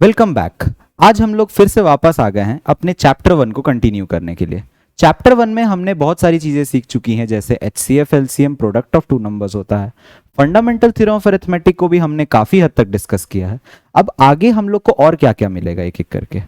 Welcome back. आज हम लोग फिर से वापस आ गए हैं अपने चैप्टर 1 को कंटिन्यू करने के लिए। चैप्टर 1 में हमने बहुत सारी चीज़ें सीख चुकी हैं, जैसे HCF LCM, product of two numbers होता है, फंडामेंटल थ्योरम ऑफ अरिथमेटिक को भी हमने काफ़ी हद तक डिस्कस किया है। अब आगे हम लोग को और क्या क्या मिलेगा एक एक करके।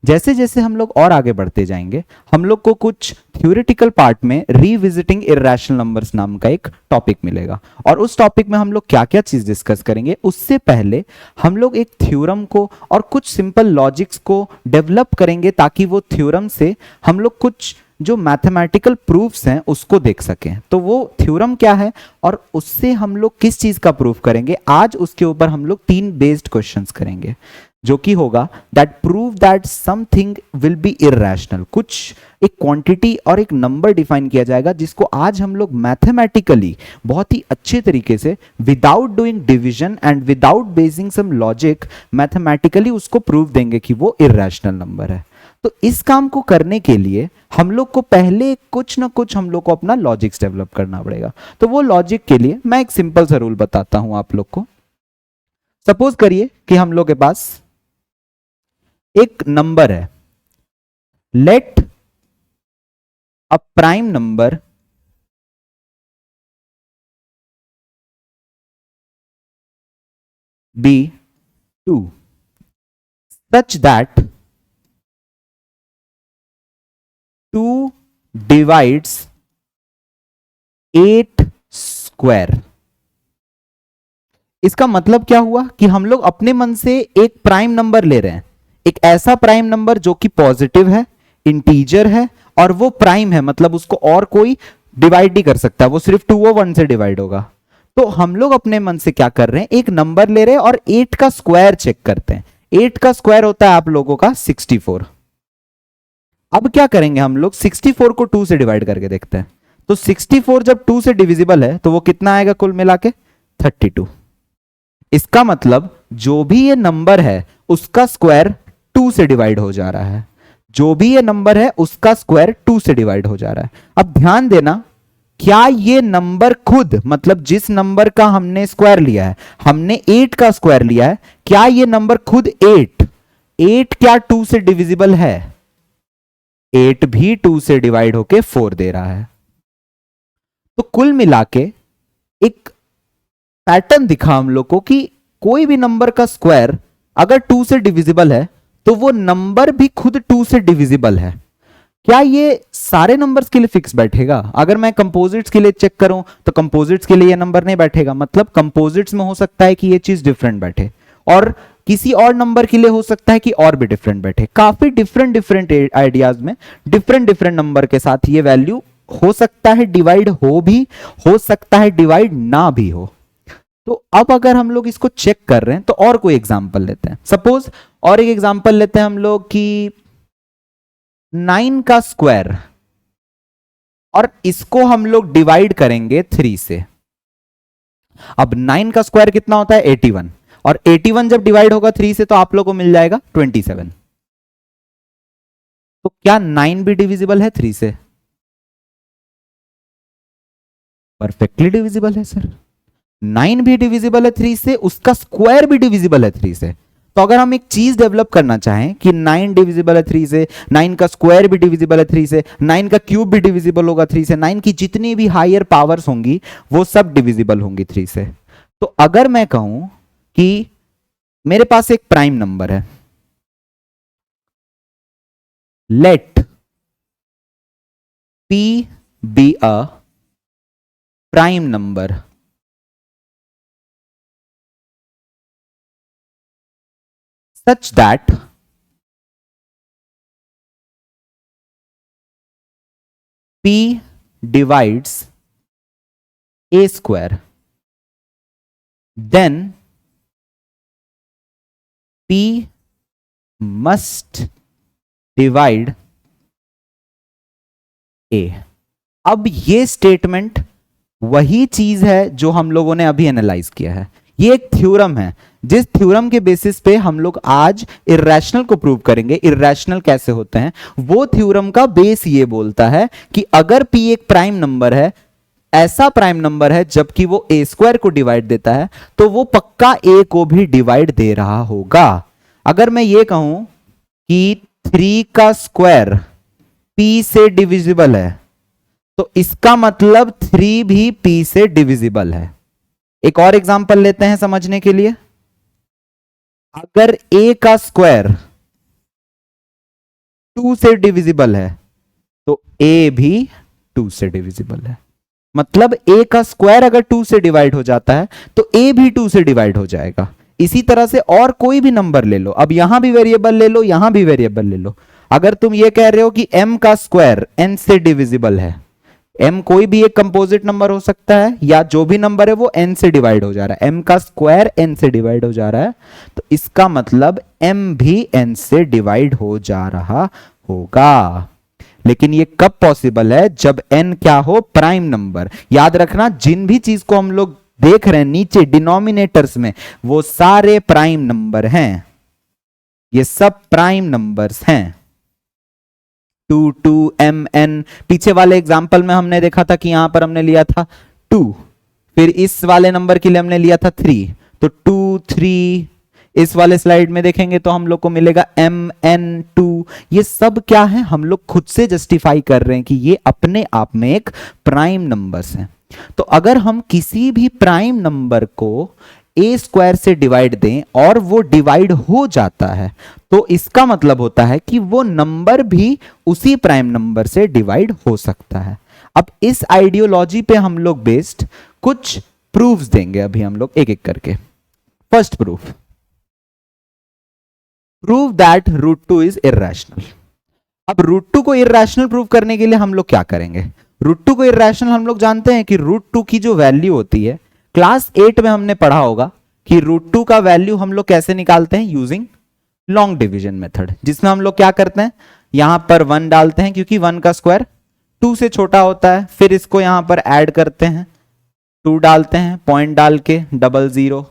जैसे जैसे हम लोग और आगे बढ़ते जाएंगे, हम लोग को कुछ थ्योरेटिकल पार्ट में रीविजिटिंग इर्रेशनल नंबर्स नाम का एक टॉपिक मिलेगा, और उस टॉपिक में हम लोग क्या क्या चीज डिस्कस करेंगे उससे पहले हम लोग एक थ्योरम को और कुछ सिंपल लॉजिक्स को डेवलप करेंगे, ताकि वो थ्योरम से हम लोग कुछ जो मैथमेटिकल प्रूफ्स हैं उसको देख सकें। तो वो थ्योरम क्या है और उससे हम लोग किस चीज का प्रूफ करेंगे, आज उसके ऊपर हम लोग 3 बेस्ड क्वेश्चंस करेंगे, जो कि होगा that prove that something will be irrational. कुछ एक क्वांटिटी और एक नंबर डिफाइन किया जाएगा, जिसको आज हम लोग मैथमेटिकली बहुत ही अच्छे तरीके से without doing division and without basing some logic mathematically उसको प्रूव देंगे कि वो इर्रेशनल नंबर है। तो इस काम को करने के लिए हम लोग को पहले कुछ ना कुछ हम लोग को अपना लॉजिक्स डेवलप करना पड़ेगा। तो वो लॉजिक के लिए मैं एक सिंपल सा रूल बताता हूं आप लोग को। सपोज करिए कि हम लोग के पास एक नंबर है, let a prime number be 2 such that 2 divides 8 square. इसका मतलब क्या हुआ कि हम लोग अपने मन से एक प्राइम नंबर ले रहे हैं, एक ऐसा प्राइम नंबर जो कि पॉजिटिव है, इंटीजर है, और वो प्राइम है, मतलब उसको और कोई डिवाइड नहीं कर सकता, वो सिर्फ 2 और 1 से डिवाइड होगा। तो हम लोग अपने मन से क्या कर रहे हैं, एक नंबर ले रहे हैं और 8 का स्क्वायर चेक करते हैं। 8 का स्क्वायर होता है आप लोगों का 64। अब क्या करेंगे, हम लोग 64 को 2 से डिवाइड करके देखते हैं। तो 64 जब 2 से डिविजिबल है तो वो कितना आएगा कुल मिला के 32। इसका मतलब जो भी ये नंबर है उसका स्क्वायर 2 से डिवाइड हो जा रहा है, जो भी ये नंबर है उसका स्क्वायर 2 से डिवाइड हो जा रहा है। अब ध्यान देना, क्या ये नंबर खुद, मतलब जिस नंबर का हमने स्क्वायर लिया है, हमने 8 का स्क्वायर लिया है, क्या ये नंबर खुद 8 क्या 2 से डिविजिबल है? 8 भी 2 से डिवाइड होके 4 दे रहा है। तो कुल मिला के एक पैटर्न दिखा हम लोग को कि कोई भी नंबर का स्क्वायर अगर 2 से डिविजिबल है तो वो नंबर भी खुद 2 से डिविजिबल है। क्या ये सारे नंबर्स के लिए फिक्स बैठेगा? अगर मैं कंपोजिट्स के लिए चेक करूं तो कंपोजिट्स के लिए ये नंबर नहीं बैठेगा, मतलब कंपोजिट्स में हो सकता है कि ये चीज डिफरेंट बैठे, और किसी और नंबर के लिए हो सकता है कि और भी डिफरेंट बैठे। काफी डिफरेंट डिफरेंट आइडियाज में डिफरेंट डिफरेंट नंबर के साथ ये वैल्यू हो सकता है डिवाइड हो भी, हो सकता है डिवाइड ना भी हो। तो अब अगर हम लोग इसको चेक कर रहे हैं तो और कोई एग्जांपल लेते हैं। सपोज और एक एग्जांपल लेते हैं हम लोग कि 9 का स्क्वायर, और इसको हम लोग डिवाइड करेंगे 3 से। अब 9 का स्क्वायर कितना होता है 81, और 81 जब डिवाइड होगा 3 से तो आप लोग को मिल जाएगा 27। तो क्या 9 भी डिविजिबल है 3 से? परफेक्टली डिविजिबल है सर। 9 भी डिविजिबल है 3 से, उसका स्क्वायर भी डिविजिबल है 3 से। तो अगर हम एक चीज डेवलप करना चाहें कि 9 डिविजिबल है 3 से, 9 का स्क्वायर भी डिविजिबल है 3 से, 9 का क्यूब भी डिविजिबल होगा 3 से, 9 की जितनी भी हायर पावर्स होंगी वो सब डिविजिबल होंगी 3 से। तो अगर मैं कहूं कि मेरे पास एक प्राइम नंबर है, let P be a prime number such that P divides a square, then P must divide A। अब ये स्टेटमेंट वही चीज है जो हम लोगों ने अभी एनालाइज किया है। ये एक थ्योरम है, जिस थ्योरम के बेसिस पे हम लोग आज इर्रेशनल को प्रूव करेंगे। इर्रेशनल कैसे होते हैं, वो थ्योरम का बेस ये बोलता है कि अगर P एक प्राइम नंबर है, ऐसा प्राइम नंबर है जबकि वो a स्क्वायर को डिवाइड देता है, तो वो पक्का a को भी डिवाइड दे रहा होगा। अगर मैं ये कहूं कि 3 का स्क्वायर p से डिविजिबल है तो इसका मतलब 3 भी p से डिविजिबल है। एक और एग्जांपल लेते हैं समझने के लिए। अगर a का स्क्वायर 2 से डिविजिबल है तो a भी 2 से डिविजिबल है। मतलब a का स्क्वायर अगर 2 से डिवाइड हो जाता है तो a भी 2 से डिवाइड हो जाएगा। इसी तरह से और कोई भी नंबर ले लो, अब यहां भी वेरिएबल ले लो, यहां भी वेरिएबल ले लो। अगर तुम ये कह रहे हो कि m का स्क्वायर n से डिविजिबल है, m कोई भी एक कंपोजिट नंबर हो सकता है या जो भी नंबर है वो n से डिवाइड हो जा रहा है, m का स्क्वायर n से डिवाइड हो जा रहा है, तो इसका मतलब m भी n से डिवाइड हो जा रहा होगा। लेकिन ये कब पॉसिबल है? जब n क्या हो? Prime number. याद रखना, जिन भी चीज को हम लोग देख रहे हैं नीचे डिनोमिनेटर्स में, वो सारे प्राइम नंबर हैं, ये सब प्राइम नंबर्स हैं। 2 2 m n, पीछे वाले एग्जाम्पल में हमने देखा था कि यहां पर हमने लिया था 2, फिर इस वाले नंबर के लिए हमने लिया था 3, तो 2 3, इस वाले स्लाइड में देखेंगे तो हम लोग को मिलेगा m n 2। ये सब क्या है? हम लोग खुद से जस्टिफाई कर रहे हैं कि ये अपने आप में एक प्राइम नंबर्स हैं। तो अगर हम किसी भी प्राइम नंबर को a स्क्वायर से डिवाइड दें और वो डिवाइड हो जाता है तो इसका मतलब होता है कि वो नंबर भी उसी प्राइम नंबर से डिवाइड हो सकता है। अब इस आइडियोलॉजी पे हम लोग बेस्ड कुछ प्रूफ्स देंगे, अभी हम लोग एक एक करके। First proof, prove that √2 is irrational. अब √2 को इर्रेशनल प्रूव करने के लिए हम लोग क्या करेंगे? √2 को इर्रेशनल हम लोग जानते हैं कि √2 की जो वैल्यू होती है, क्लास 8 में हमने पढ़ा होगा कि √2 का वैल्यू हम लोग कैसे निकालते हैं? यूजिंग लॉन्ग डिवीजन मेथड, जिसमें हम लोग क्या करते हैं, यहां पर 1 डालते हैं क्योंकि 1 का स्क्वायर 2 से छोटा होता है, फिर इसको यहां पर ऐड करते हैं, 2 डालते हैं, पॉइंट डाल के 00,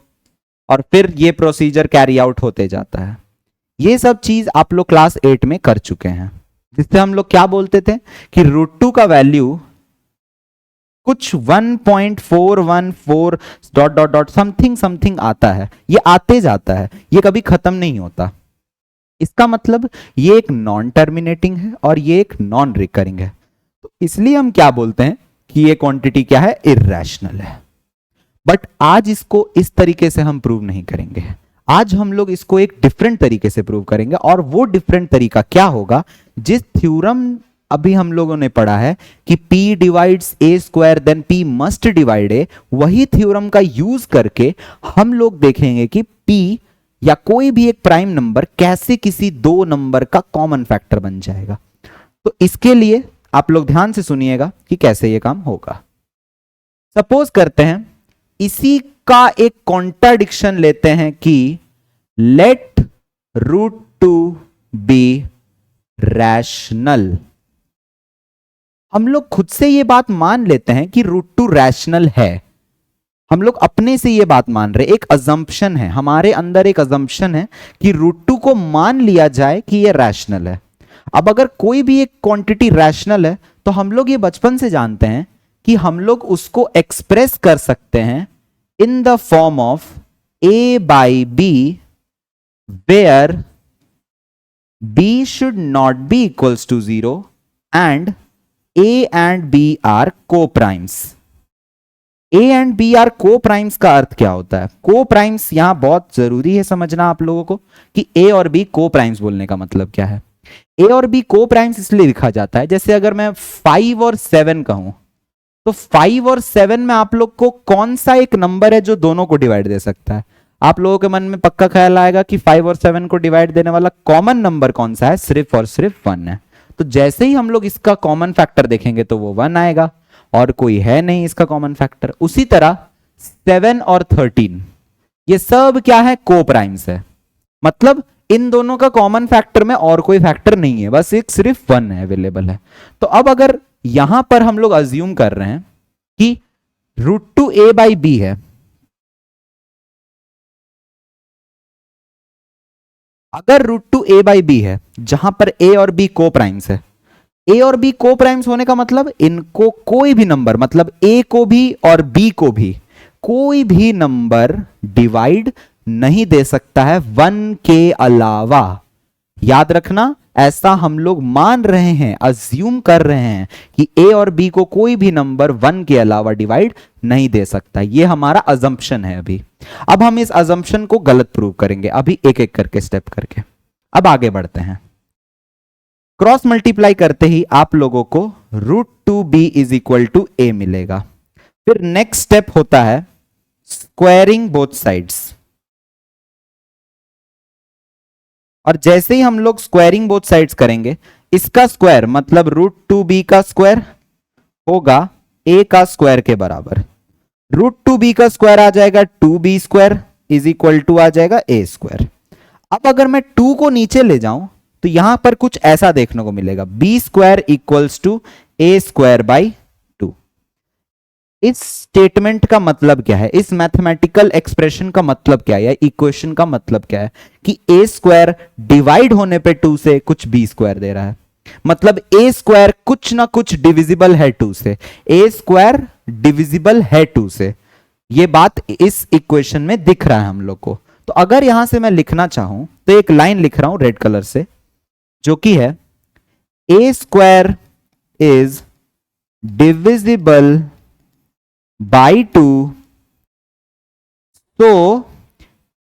और फिर ये प्रोसीजर कैरी आउट होते जाता है। ये सब चीज आप लोग क्लास 8 में कर चुके हैं, जिससे हम लोग क्या बोलते थे कि √2 का वैल्यू कुछ 1.414 dot dot dot something something आता है, ये आते जाता है, ये कभी खत्म नहीं होता। इसका मतलब ये एक नॉन टर्मिनेटिंग है और ये एक नॉन रिकरिंग है, तो इसलिए हम क्या बोलते हैं कि ये क्वांटिटी क्या है? इर्रेशनल है। बट आज इसको इस तरीके से हम प्रूव नहीं करेंगे, आज हम लोग इसको एक डिफरेंट तरीके से प्रूव करेंगे। और वो डिफरेंट तरीका क्या होगा? जिस थ्योरम अभी हम लोगों ने पढ़ा है कि P divides a square then P must divide a, वही थ्योरम का यूज करके हम लोग देखेंगे कि P या कोई भी एक प्राइम नंबर कैसे किसी दो नंबर का कॉमन फैक्टर बन जाएगा। तो इसके लिए आप लोग ध्यान से सुनिएगा कि कैसे ये काम होगा। सपोज करते हैं इसी का एक कॉन्ट्राडिक्शन लेते हैं कि लेट √2 बी रैशनल। हम लोग खुद से ये बात मान लेते हैं कि √2 रैशनल है, हम लोग अपने से ये बात मान रहे, एक अजम्पशन है हमारे अंदर, एक अजम्पशन है कि √2 को मान लिया जाए कि ये रैशनल है। अब अगर कोई भी एक क्वांटिटी रैशनल है तो हम लोग ये बचपन से जानते हैं कि हम लोग उसको एक्सप्रेस कर सकते हैं in the form of a/b where b should not be equals to 0 and a and b are co-primes। a and b are co-primes का अर्थ क्या होता है? co-primes यहां बहुत जरूरी है समझना आप लोगों को कि a और b co-primes बोलने का मतलब क्या है। a और b co-primes इसलिए लिखा जाता है, जैसे अगर मैं 5 और 7 कहूं तो 5 और 7 में आप लोग को कौन सा एक नंबर है जो दोनों को डिवाइड दे सकता है? आप लोगों के मन में पक्का ख्याल आएगा कि 5 और 7 को डिवाइड देने वाला कॉमन नंबर कौन सा है? सिर्फ और सिर्फ 1 है। तो जैसे ही हम लोग इसका कॉमन फैक्टर देखेंगे तो वो 1 आएगा और कोई है नहीं इसका कॉमन फैक्टर। उसी तरह 7 और 13 ये सब क्या है? को प्राइम्स है, मतलब इन दोनों का कॉमन फैक्टर में और कोई फैक्टर नहीं है, बस एक सिर्फ 1 है अवेलेबल है। तो अब अगर यहां पर हम लोग अज्यूम कर रहे हैं कि √2 a/b है, अगर √2 a/b है जहां पर a और b को प्राइम्स है, a और b को प्राइम्स होने का मतलब इनको कोई भी नंबर, मतलब a को भी और b को भी कोई भी नंबर डिवाइड नहीं दे सकता है 1 के अलावा। याद रखना, ऐसा हम लोग मान रहे हैं, अज्यूम कर रहे हैं कि ए और बी को कोई भी नंबर 1 के अलावा डिवाइड नहीं दे सकता। ये हमारा अजम्पशन है अभी। अब हम इस अजम्पशन को गलत प्रूव करेंगे, अभी एक एक करके स्टेप करके। अब आगे बढ़ते हैं। क्रॉस मल्टीप्लाई करते ही आप लोगों को √2b इज इक्वल टू ए मिलेगा। फिर नेक्स्ट स्टेप होता है स्क्वायरिंग बोथ साइड्स। और जैसे ही हम लोग स्क्वायरिंग बोथ साइड्स करेंगे, इसका स्क्वायर मतलब √2b का स्क्वायर होगा a का स्क्वायर के बराबर। √2b का स्क्वायर आ जाएगा 2b square is equal to आ जाएगा a स्क्वायर। अब अगर मैं 2 को नीचे ले जाऊं तो यहां पर कुछ ऐसा देखने को मिलेगा, b square equals to a square by 2। इस स्टेटमेंट का मतलब क्या है, इस मैथमेटिकल एक्सप्रेशन का मतलब क्या है, या इक्वेशन का मतलब क्या है कि a स्क्वायर डिवाइड होने पे 2 से कुछ b स्क्वायर दे रहा है। मतलब a स्क्वायर कुछ ना कुछ डिविजिबल है 2 से, a स्क्वायर डिविजिबल है 2 से। ये बात इस इक्वेशन में दिख रहा है हम लोग को। तो अगर यहां से मैं लिखना चाहूं तो एक लाइन लिख रहा हूं रेड कलर से, जो कि है a square is divisible by 2, so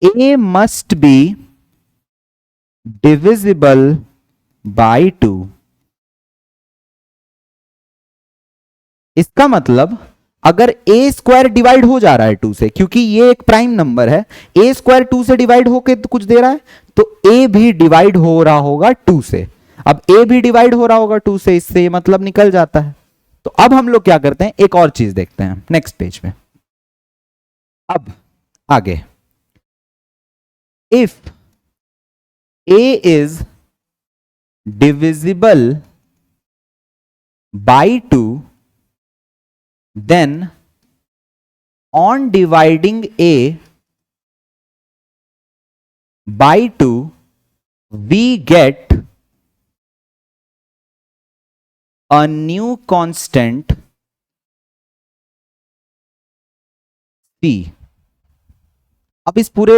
a must be divisible by 2। इसका मतलब अगर a स्क्वायर डिवाइड हो जा रहा है 2 से, क्योंकि ये एक प्राइम नंबर है, a स्क्वायर 2 से डिवाइड होके तो कुछ दे रहा है, तो a भी डिवाइड हो रहा होगा 2 से। अब a भी डिवाइड हो रहा होगा 2 से, इससे ये मतलब निकल जाता है। तो अब हम लोग क्या करते हैं, एक और चीज देखते हैं नेक्स्ट पेज पे। अब आगे, if a is divisible by 2, then on dividing a by 2 we get a new constant c। अब इस पूरे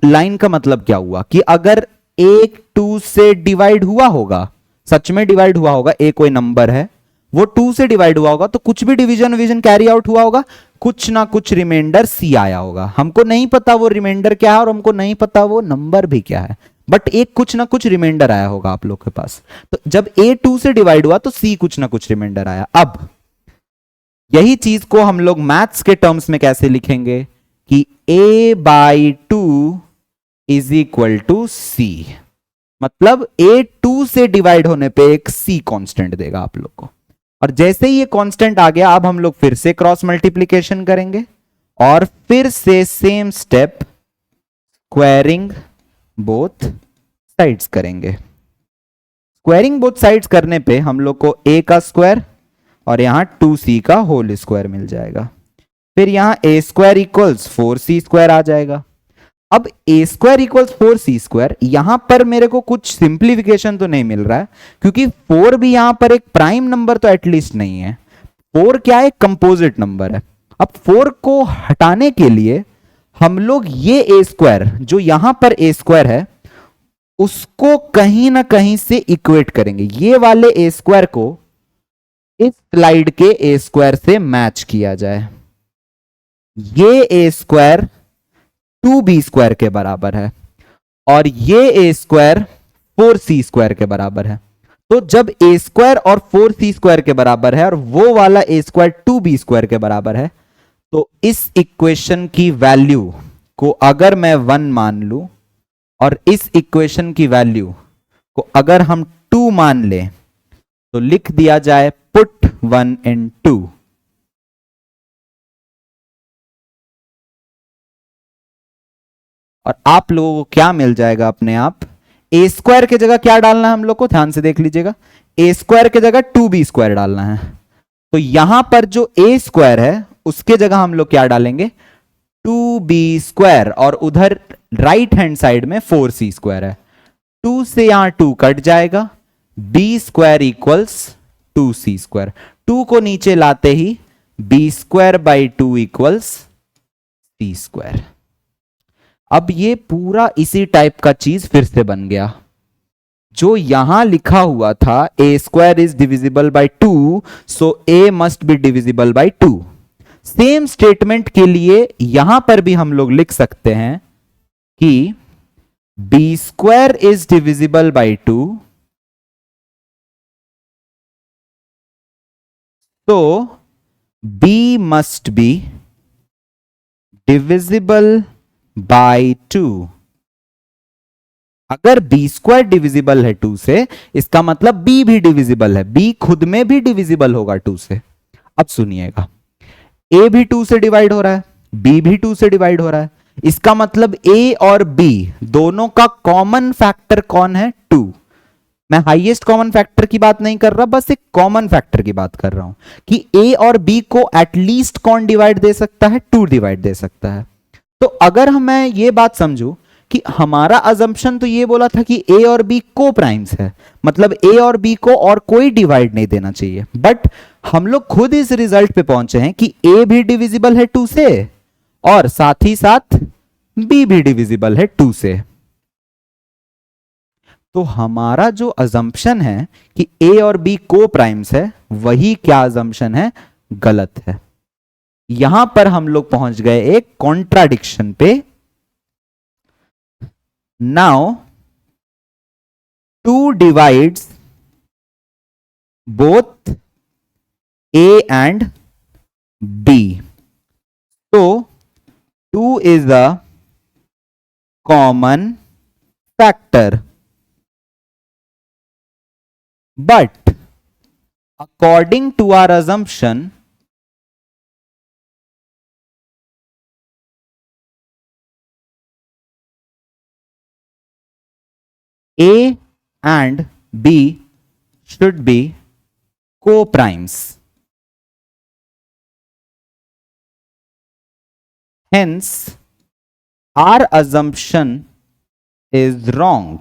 लाइन का मतलब क्या हुआ कि अगर एक 2 से डिवाइड हुआ होगा, सच में डिवाइड हुआ होगा, a कोई नंबर है, वो 2 से डिवाइड हुआ होगा, तो कुछ भी डिवीजन कैरी आउट हुआ होगा, कुछ ना कुछ रिमाइंडर c आया होगा। हमको नहीं पता वो रिमाइंडर क्या है और हमको नहीं पता वो नंबर भी क्या है, बट एक कुछ ना कुछ रिमाइंडर आया होगा आप लोग के पास। तो जब a 2 से डिवाइड हुआ तो c कुछ ना कुछ रिमाइंडर आया। अब यही चीज को हम लोग मैथ्स के टर्म्स में कैसे लिखेंगे कि a by 2 is equal to c। मतलब a 2 से डिवाइड होने पे एक c कांस्टेंट देगा आप लोग को। और जैसे ही ये कांस्टेंट आ गया, अब हम लोग फिर से क्रॉस मल्टीप्लीकेशन करेंगे और फिर से same step squaring both sides करेंगे। स्क्वायरिंग बोथ साइड्स करने पे हम लोग को a का स्क्वायर और यहां 2c का होल स्क्वायर मिल जाएगा। फिर यहां a square equals 4c square आ जाएगा। अब a square equals 4c square, यहां पर मेरे को कुछ सिंप्लीफिकेशन तो नहीं मिल रहा है, क्योंकि 4 भी यहां पर एक प्राइम नंबर तो एटलीस्ट नहीं है। 4 क्या है, कंपोजिट नंबर है। अब 4 को हटाने के लिए हम लोग ये a स्क्वायर, जो यहां पर a स्क्वायर है, उसको कहीं ना कहीं से इक्वेट करेंगे। ये वाले a स्क्वायर को इस स्लाइड के a स्क्वायर से मैच किया जाए। ये a स्क्वायर 2b स्क्वायर के बराबर है और ये a स्क्वायर 4c स्क्वायर के बराबर है। तो जब a स्क्वायर और 4c स्क्वायर के बराबर है और वो वाला a स्क्वायर 2b स्क्वायर के बराबर है, तो इस इक्वेशन की वैल्यू को अगर मैं 1 मान लूं और इस इक्वेशन की वैल्यू को अगर हम 2 मान लें, तो लिख दिया जाए पुट 1 इन 2। और आप लोगों को क्या मिल जाएगा अपने आप, a स्क्वायर की जगह क्या डालना है हम लोग को, ध्यान से देख लीजिएगा, a स्क्वायर की जगह 2b स्क्वायर डालना है। तो यहां पर जो a स्क्वायर है उसके जगह हम लोग क्या डालेंगे, 2b स्क्वायर, और उधर राइट हैंड साइड में 4c स्क्वायर है। 2 से यहां 2 कट जाएगा, b square equals 2c square. 2 को नीचे लाते ही b square by 2 equals c square. अब ये पूरा इसी टाइप का चीज फिर से बन गया। जो यहां लिखा हुआ था A square is divisible by 2, so A must be divisible by 2। Same statement के लिए यहां पर भी हम लोग लिख सकते हैं कि B square is divisible by 2, तो B must be divisible by 2। अगर बी स्क्वायर डिविजिबल है 2 से, इसका मतलब बी भी डिविजिबल है, बी खुद में भी डिविजिबल होगा 2 से। अब सुनिएगा, ए भी 2 से डिवाइड हो रहा है, बी भी 2 से डिवाइड हो रहा है, इसका मतलब ए और बी दोनों का कॉमन फैक्टर कौन है? 2। मैं हाईएस्ट कॉमन फैक्टर की बात नहीं कर रहा, बस एक कॉमन फैक्टर की बात कर रहा हूं कि ए और बी को एटलीस्ट कौन डिवाइड दे सकता है? 2 डिवाइड दे सकता है। तो अगर मैं ये बात समझूं कि हमारा अजम्पशन तो ये बोला था कि ए और बी को प्राइम्स है, मतलब ए और बी को और कोई डिवाइड नहीं देना चाहिए, बट हम लोग खुद इस रिजल्ट पे पहुंचे हैं कि ए भी डिविजिबल है 2 से और साथ ही साथ बी भी डिविजिबल है 2 से। तो हमारा जो अजम्पशन है कि ए और बी को प्राइम्स है, वही क्या अजम्पशन है? गलत है। यहां पर हम लोग पहुंच गए एक कॉन्ट्राडिक्शन पे। Now 2 divides both A and B. So 2 is a common factor. But according to our assumption, A and B should be co-primes. Hence, our assumption is wrong.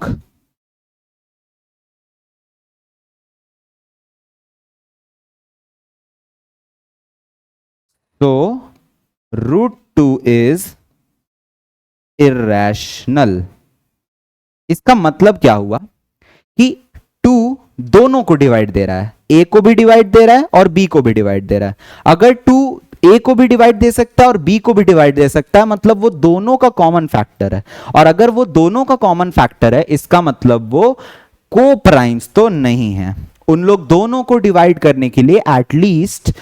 So, root 2 is irrational. इसका मतलब क्या हुआ कि 2 दोनों को divide दे रहा है, ए को भी डिवाइड दे रहा है और बी को भी डिवाइड दे रहा है। अगर 2 ए को भी डिवाइड दे सकता है और बी को भी डिवाइड दे सकता है, मतलब वो दोनों का कॉमन फैक्टर है। और अगर वो दोनों का कॉमन फैक्टर है, इसका मतलब वो को प्राइम्स तो नहीं है। उन लोग दोनों को डिवाइड करने के लिए एटलीस्ट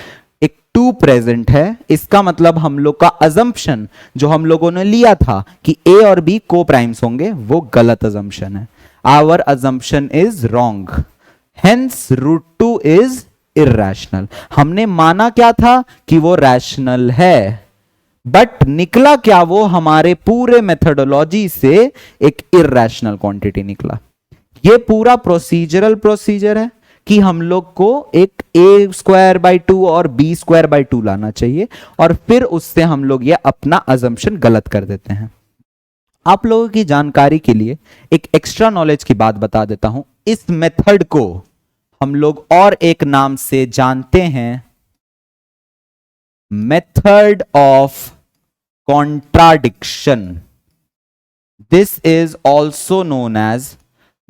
2 प्रेजेंट है। इसका मतलब हम लोग का अजम्पशन जो हम लोगों ने लिया था कि ए और बी को प्राइम्स होंगे, वो गलत अजम्पशन है। Our assumption is wrong, hence root 2 is irrational. हमने माना क्या था कि वो रैशनल है, बट निकला क्या? वो हमारे पूरे मेथोडोलॉजी से एक इर्रेशनल क्वांटिटी निकला। ये पूरा प्रोसीजर है कि हम लोग को एक ए स्क्वायर बाई 2 और बी स्क्वायर बाई 2 लाना चाहिए, और फिर उससे हम लोग ये अपना अजम्पशन गलत कर देते हैं। आप लोगों की जानकारी के लिए एक एक्स्ट्रा नॉलेज की बात बता देता हूं। इस मेथड को हम लोग और एक नाम से जानते हैं, method of contradiction. This is also known as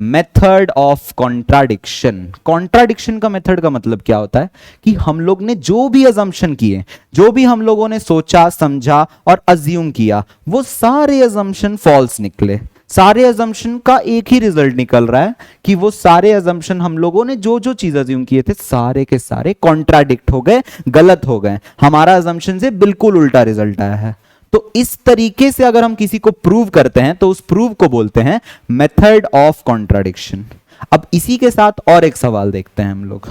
method of contradiction. Contradiction का मेथड का मतलब क्या होता है कि हम लोग ने जो भी अजम्पशन किए, जो भी हम लोगों ने सोचा समझा और अज्यूम किया, वो सारे अजम्पशन फॉल्स निकले। सारे अजम्पशन का एक ही रिजल्ट निकल रहा है कि वो सारे अजम्पशन हम लोगों ने जो जो चीज अज्यूम किए थे, सारे के सारे कॉन्ट्राडिक्ट हो गए, गलत हो गए। हमारा अजम्पशन से बिल्कुल उल्टा रिजल्ट आया है। तो इस तरीके से अगर हम किसी को प्रूव करते हैं तो उस प्रूव को बोलते हैं मेथड ऑफ कॉन्ट्राडिक्शन। अब इसी के साथ और एक सवाल देखते हैं हम लोग।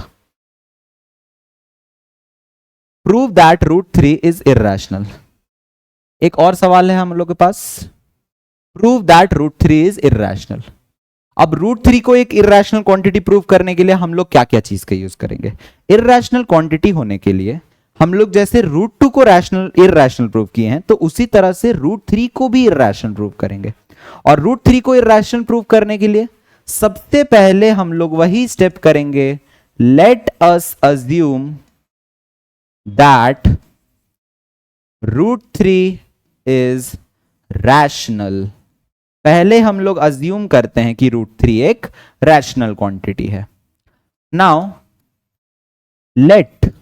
Prove that root 3 is irrational. एक और सवाल है हम लोग के पास, prove that root 3 is irrational. अब रूट 3 को एक इर्रेशनल क्वांटिटी प्रूव करने के लिए हम लोग क्या क्या चीज का यूज करेंगे? इर्रेशनल क्वांटिटी होने के लिए हम लोग जैसे रूट 2 को रैशनल इर्रेशनल प्रूव किए हैं, तो उसी तरह से रूट 3 को भी इर्रेशनल प्रूव करेंगे। और रूट 3 को इर्रेशनल प्रूव करने के लिए सबसे पहले हम लोग वही स्टेप करेंगे, let us assume that root 3 is rational. पहले हम लोग अज्यूम करते हैं कि √3 एक रैशनल क्वांटिटी है। नाउ लेट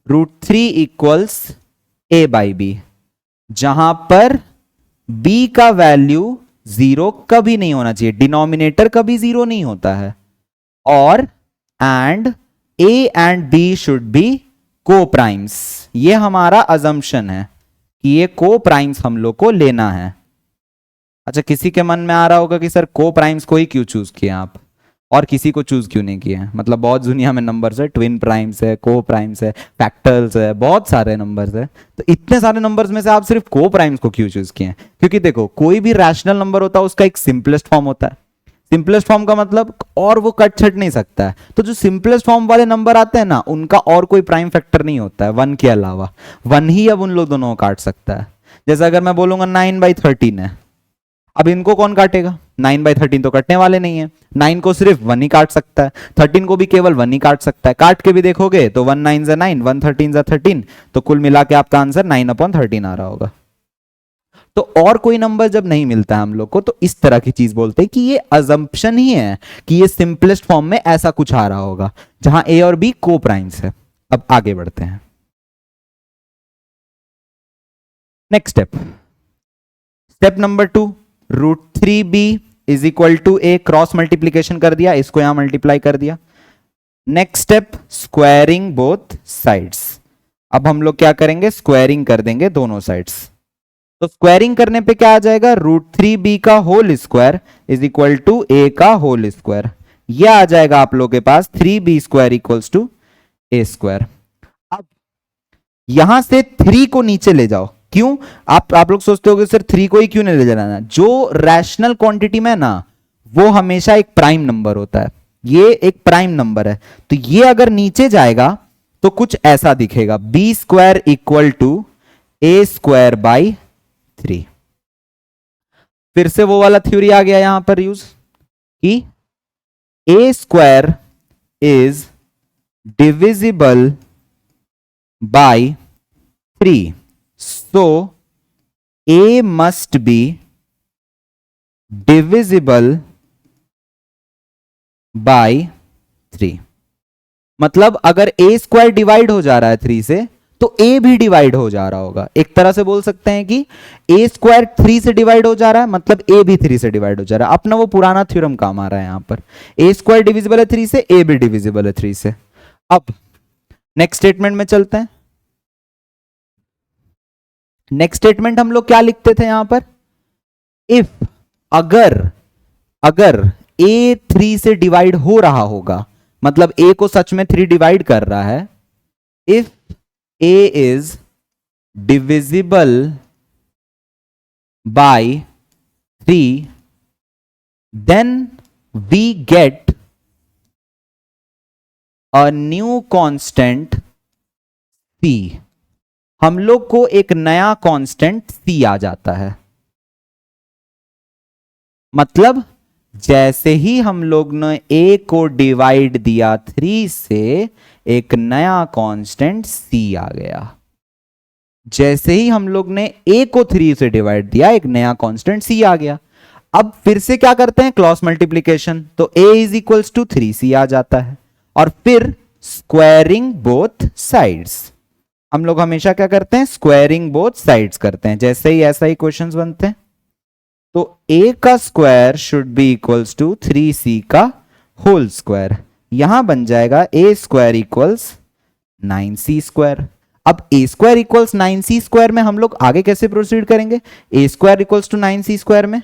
√3 इक्वल्स a/b, जहां पर b का वैल्यू 0 कभी नहीं होना चाहिए, डिनोमिनेटर कभी 0 नहीं होता है, और and a and b should be को प्राइम्स। ये हमारा अजम्पशन है कि ये को प्राइम्स हम लोग को लेना है। अच्छा, किसी के मन में आ रहा होगा कि सर को प्राइम्स को ही क्यों चूज किया आप, और किसी को चूज क्यों नहीं किया? मतलब बहुत दुनिया में नंबर्स है, ट्विन प्राइम्स है, को प्राइम्स है, फैक्टर्स है, बहुत सारे नंबर्स है, तो इतने सारे नंबर्स में से आप सिर्फ को प्राइम्स को क्यों चूज किए? क्योंकि देखो, कोई भी रैशनल नंबर होता है उसका एक सिंपलेस्ट फॉर्म होता है। सिंपलेस्ट फॉर्म का मतलब और वो कट छट नहीं सकता है। तो जो सिंपलेस्ट फॉर्म वाले नंबर आते हैं ना, उनका और कोई प्राइम फैक्टर नहीं होता है 1 के अलावा। 1 ही अब उन लोग दोनों को काट सकता है। जैसे अगर मैं बोलूंगा 9/13 है, अब इनको कौन काटेगा? 9/13 तो कटने वाले नहीं है। 9 को सिर्फ 1 ही काट सकता है, 13 को भी केवल 1 ही काट सकता है। काट के भी देखोगे तो 1 9 ज़ा 9, 1 13 ज़ा 13, तो कुल मिला के आपका आंसर 9/13 आ रहा होगा। तो और कोई नंबर जब नहीं मिलता है हम लोग को, तो इस तरह की चीज बोलते हैं कि ये अजम्पशन ही है कि ये सिंपलेस्ट फॉर्म में ऐसा कुछ आ रहा होगा जहां ए और बी को प्राइम्स है। अब आगे बढ़ते हैं। Next step number 2, √3b is equal to a, cross multiplication कर दिया, इसको यहां मल्टीप्लाई कर दिया। Next step, squaring both sides. अब हम लोग क्या करेंगे? स्क्वायरिंग कर देंगे दोनों साइड्स। तो स्क्वायरिंग करने पे क्या आ जाएगा? √3b का whole square is equal to a का होल स्क्वायर। यह आ जाएगा आप लोग के पास 3b² इक्वल्स टू a²। अब यहां से 3 को नीचे ले जाओ। क्यों? आप लोग सोचते होगे सर 3 को ही क्यों नहीं ले जाना? जो रैशनल क्वांटिटी में ना, वो हमेशा एक प्राइम नंबर होता है। ये एक प्राइम नंबर है, तो ये अगर नीचे जाएगा तो कुछ ऐसा दिखेगा, b² equal to a² by 3। फिर से वो वाला थ्योरी आ गया यहां पर यूज कि a² is divisible by 3, so a must be divisible by 3। मतलब अगर a² डिवाइड हो जा रहा है 3 से, तो a भी डिवाइड हो जा रहा होगा। एक तरह से बोल सकते हैं कि a² 3 से डिवाइड हो जा रहा है, मतलब a भी 3 से डिवाइड हो जा रहा है। अपना वो पुराना थ्योरम काम आ रहा है यहां पर। a² डिविजिबल है 3 से, a भी डिविजिबल है 3 से। अब नेक्स्ट स्टेटमेंट में चलते हैं। नेक्स्ट स्टेटमेंट हम लोग क्या लिखते थे यहां पर? इफ अगर a 3 से डिवाइड हो रहा होगा, मतलब a को सच में 3 डिवाइड कर रहा है, if a is divisible by 3, then we get a new constant c। हम लोग को एक नया कांस्टेंट c आ जाता है। मतलब जैसे ही हम लोग ने a को डिवाइड दिया 3 से, एक नया कांस्टेंट c आ गया। जैसे ही हम लोग ने a को 3 से डिवाइड दिया, एक नया कांस्टेंट c आ गया। अब फिर से क्या करते हैं? Cross multiplication. तो a is equals to 3c आ जाता है। और फिर स्क्वायरिंग बोथ साइड्स। हम लोग हमेशा क्या करते हैं? स्क्वायरिंग बोथ साइड्स करते हैं। जैसे ही ऐसा ही क्वेश्चंस बनते हैं, तो a का square should be equals to 3c का होल स्क्वायर। यहां बन जाएगा a² इक्वल्स 9c²। अब a² इक्वल्स 9c² में हम लोग आगे कैसे प्रोसीड करेंगे? a² इक्वल्स टू 9c² में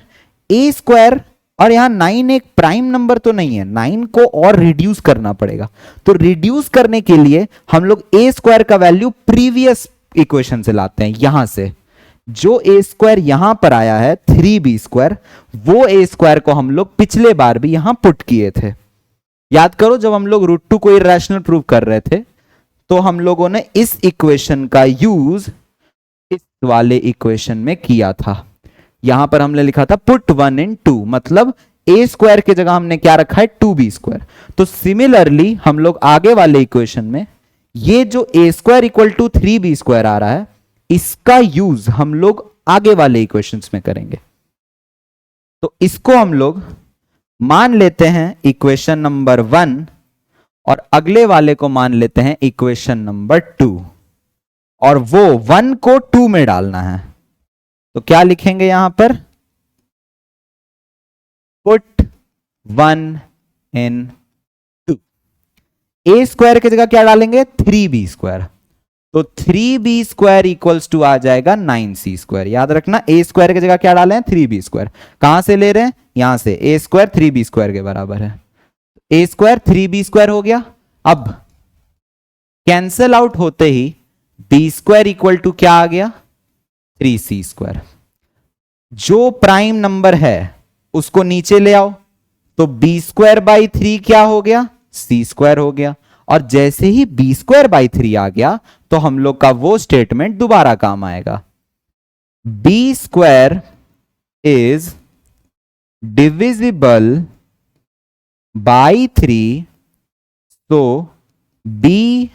a², और यहां 9 एक प्राइम नंबर तो नहीं है, 9 को और रिड्यूस करना पड़ेगा। तो रिड्यूस करने के लिए हम लोग a² का वैल्यू प्रीवियस इक्वेशन से लाते हैं। यहां से जो a² यहां पर आया है 3b², वो a² को हम लोग पिछले बार भी यहां पुट किए थे। याद करो, जब हम लोग √2 को इरेशनल प्रूव कर रहे थे, तो हम लोगों ने इस इक्वेशन का यूज इस वाले इक्वेशन में किया था। यहां पर हमने लिखा था पुट 1 in 2, मतलब a² की जगह हमने क्या रखा है? 2b²। तो सिमिलरली हम लोग आगे वाले इक्वेशन में ये जो a² इक्वल टू 3b² आ रहा है, इसका यूज हम लोग आगे वाले इक्वेशंस में करेंगे। तो इसको हम लोग मान लेते हैं इक्वेशन नंबर 1 और अगले वाले को मान लेते हैं इक्वेशन नंबर 2, और वो 1 को 2 में डालना है। तो क्या लिखेंगे यहां पर, पुट 1 इन 2। ए स्क्वायर की जगह क्या डालेंगे, 3b स्क्वायर। तो 3b स्क्वायर इक्वल्स टू आ जाएगा 9c स्क्वायर। याद रखना ए स्क्वायर की जगह क्या डाले हैं, 3b स्क्वायर। कहां से ले रहे हैं, यहां से। ए स्क्वायर 3b स्क्वायर के बराबर है। ए स्क्वायर 3b स्क्वायर हो गया। अब कैंसल आउट होते ही बी स्क्वायर इक्वल टू क्या आ गया, 3c स्क्वायर। जो प्राइम नंबर है उसको नीचे ले आओ, तो बी स्क्वायर बाई 3 क्या हो गया, c स्क्वायर हो गया। और जैसे ही बी स्क्वायर बाई 3 आ गया तो हम लोग का वो स्टेटमेंट दोबारा काम आएगा, b square is divisible by 3, so b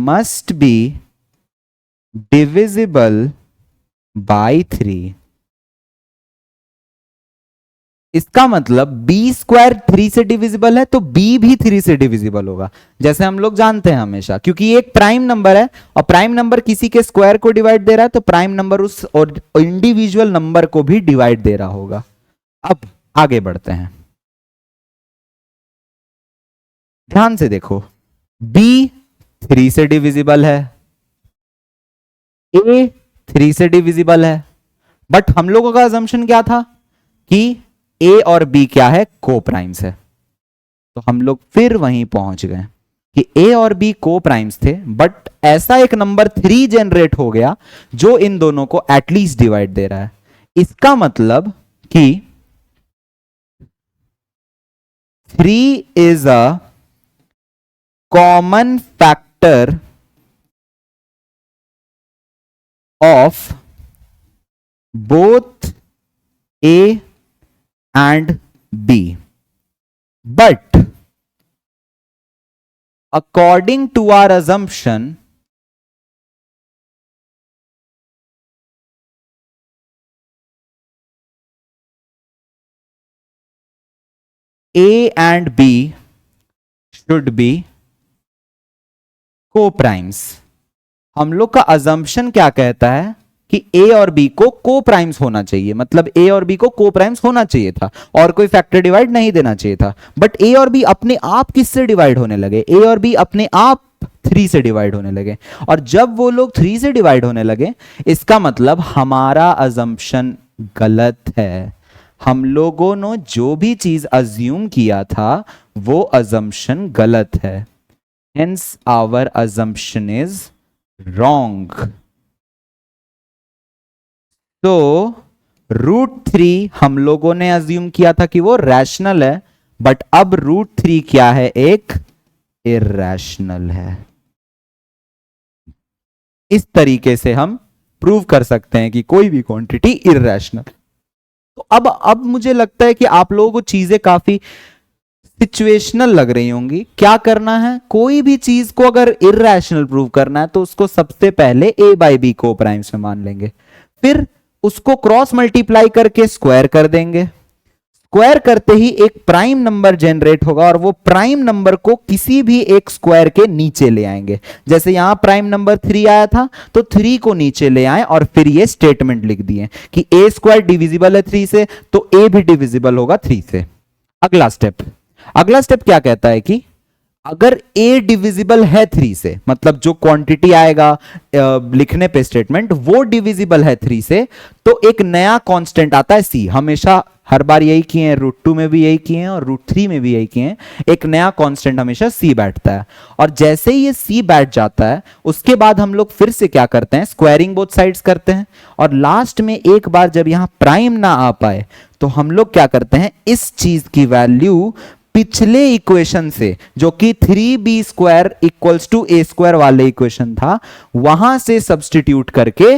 must be divisible by 3। इसका मतलब b स्क्वायर 3 से डिविजिबल है तो b भी 3 से डिविजिबल होगा, जैसे हम लोग जानते हैं हमेशा, क्योंकि ये एक प्राइम नंबर है और प्राइम नंबर किसी के स्क्वायर को डिवाइड दे रहा है तो प्राइम नंबर उस और इंडिविजुअल नंबर को भी डिवाइड दे रहा होगा। अब आगे बढ़ते हैं, ध्यान से देखो, b 3 से डिविजिबल है, a 3 से डिविजिबल है, बट हम लोगों का अजम्पशन क्या था कि a और b क्या है, को प्राइम्स है। तो हम लोग फिर वहीं पहुंच गए कि a और b को प्राइम्स थे, बट ऐसा एक नंबर 3 जनरेट हो गया जो इन दोनों को एटलीस्ट डिवाइड दे रहा है। इसका मतलब कि 3 is a common factor of both A and B, but according to our assumption A and B should be को प्राइम्स। हम लोग का अजम्पशन क्या कहता है कि ए और बी को को प्राइम्स होना चाहिए, मतलब ए और बी को को प्राइम्स होना चाहिए था और कोई फैक्टर डिवाइड नहीं देना चाहिए था। बट ए और बी अपने आप किससे डिवाइड होने लगे, ए और बी अपने आप 3 से डिवाइड होने लगे। और जब वो लोग 3 से डिवाइड होने लगे, इसका मतलब हमारा अजम्पशन गलत है। हम लोगों ने जो भी चीज अज्यूम किया था वो अजम्पशन गलत है। Hence our assumption is wrong. तो √3 हम लोगों ने अज्यूम किया था कि वो रैशनल है, बट अब √3 क्या है, एक इरैशनल है। इस तरीके से हम प्रूव कर सकते हैं कि कोई भी क्वांटिटी इरैशनल। तो अब मुझे लगता है कि आप लोगों को चीजें काफी सिचुएशनल लग रही होंगी। क्या करना है, कोई भी चीज को अगर इरैशनल प्रूव करना है तो उसको सबसे पहले a बाई बी को प्राइम्स में मान लेंगे, फिर उसको क्रॉस मल्टीप्लाई करके स्क्वायर कर देंगे। स्क्वायर करते ही एक प्राइम नंबर जनरेट होगा और वो प्राइम नंबर को किसी भी एक स्क्वायर के नीचे ले आएंगे। जैसे यहां प्राइम नंबर 3 आया था तो 3 को नीचे ले आए और फिर ये स्टेटमेंट लिख दिए कि a स्क्वायर डिविजिबल है 3 से, तो a भी डिविजिबल होगा 3 से। अगला स्टेप क्या कहता है कि अगर a डिविजिबल है 3 से, मतलब जो क्वांटिटी आएगा लिखने पे स्टेटमेंट वो डिविजिबल है 3 से, तो एक नया कांस्टेंट आता है c। हमेशा हर बार यही किए हैं, √2 में भी यही किए हैं और √3 में भी यही किए हैं। एक नया कांस्टेंट हमेशा c बैठता है, और जैसे ही ये c बैठ जाता है उसके बाद हम लोग फिर से क्या करते हैं, स्क्वायरिंग बोथ साइड्स करते हैं। और लास्ट में एक बार जब यहां प्राइम ना आ पाए तो हम लोग क्या करते हैं, इस चीज की वैल्यू पिछले इक्वेशन से, जो कि 3b square equals to a square वाले इक्वेशन था, वहां से सब्स्टिट्यूट करके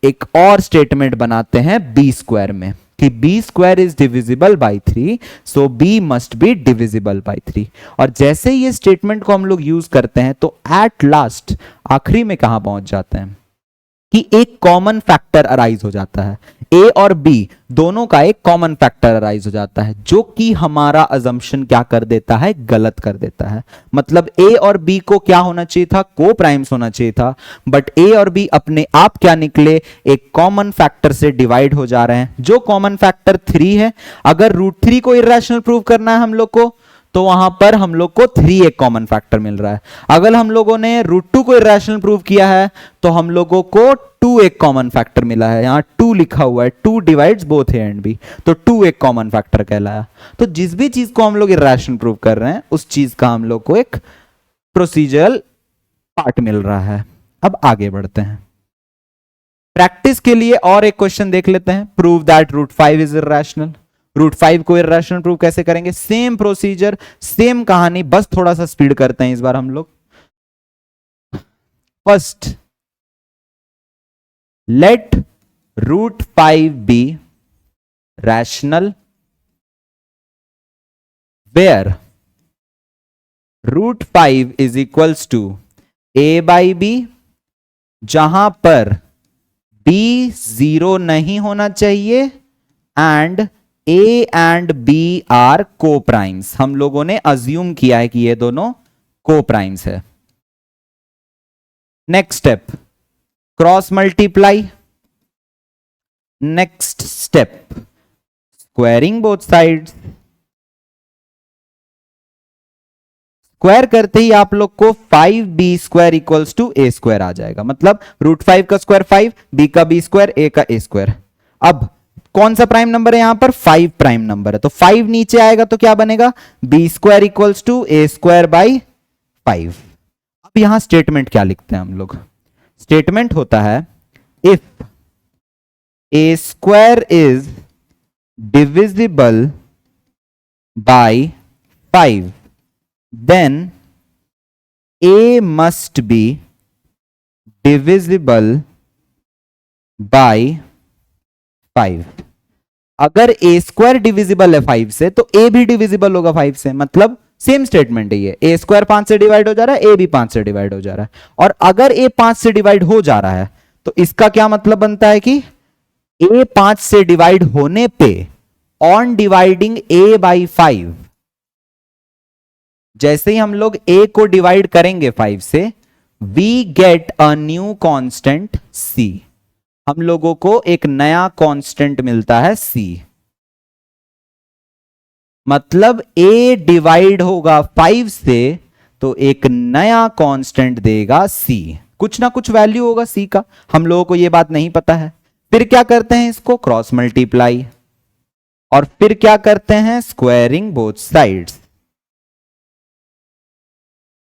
एक और स्टेटमेंट बनाते हैं b स्क्वायर में कि b square is divisible by 3, so b must be divisible by 3। और जैसे ये स्टेटमेंट को हम लोग यूज करते हैं तो एट लास्ट आखिरी में कहां पहुंच जाते हैं कि एक कॉमन फैक्टर अराइज हो जाता है, ए और बी दोनों का एक कॉमन फैक्टर अराइज हो जाता है, जो कि हमारा अजम्पशन क्या कर देता है, गलत कर देता है। मतलब ए और बी को क्या होना चाहिए था, को प्राइम्स होना चाहिए था, बट ए और बी अपने आप क्या निकले, एक कॉमन फैक्टर से डिवाइड हो जा रहे हैं, जो कॉमन फैक्टर 3 है। अगर √3 को इरेशनल प्रूव करना है हम लोग को, तो वहां पर हम लोग को 3 एक कॉमन फैक्टर मिल रहा है। अगर हम लोगों ने √2 को इरेशनल प्रूव किया है, तो हम लोगों को 2 एक कॉमन फैक्टर मिला है, यहां 2 लिखा हुआ है, 2 divides both a and b, तो 2 एक कॉमन फैक्टर कहलाया। तो जिस भी चीज को हम लोग इरेशनल प्रूव कर रहे हैं, उस चीज का हम लोग को एक प्रोसीजरल पार्ट मिल रहा है। अब आगे बढ़ते हैं, प्रैक्टिस के लिए और एक क्वेश्चन देख लेते हैं। Prove that √5 is irrational. √5 को इरेशनल प्रूव कैसे करेंगे, सेम प्रोसीजर, सेम कहानी, बस थोड़ा सा स्पीड करते हैं इस बार हम लोग। First, let √5 be rational where √5 is equals to a by b, जहां पर b 0 नहीं होना चाहिए and a and b are coprimes. हम लोगों ने अज्यूम किया है कि ये दोनों को प्राइम्स है। Next step, cross multiply. Next step, squaring both sides. Square करते ही आप लोग को 5b² इक्वल्स टू a² आ जाएगा। मतलब √5 का स्क्वायर 5, b का b², a का a²। अब कौन सा प्राइम नंबर है यहां पर, 5 प्राइम नंबर है, तो 5 नीचे आएगा तो क्या बनेगा, b² equals to a² by 5। अब यहां स्टेटमेंट क्या लिखते हैं हम लोग, स्टेटमेंट होता है if a² is divisible by 5 then a must be divisible by 5। अगर a² डिविजिबल है 5 से, तो a भी डिविजिबल होगा 5 से। मतलब सेम स्टेटमेंट है ये, a² 5 से डिवाइड हो जा रहा है, a भी 5 से डिवाइड हो जा रहा है। और अगर a 5 से डिवाइड हो जा रहा है, तो इसका क्या मतलब बनता है कि a 5 से डिवाइड होने पे ऑन डिवाइडिंग a बाई 5, जैसे ही हम लोग a को डिवाइड करेंगे 5 से, we get a new constant c। हम लोगों को एक नया कांस्टेंट मिलता है c। मतलब a डिवाइड होगा 5 से, तो एक नया कांस्टेंट देगा c, कुछ ना कुछ वैल्यू होगा c का। हम लोगों को यह बात नहीं पता है। फिर क्या करते हैं, इसको क्रॉस मल्टीप्लाई, और फिर क्या करते हैं, स्क्वायरिंग बोथ साइड्स।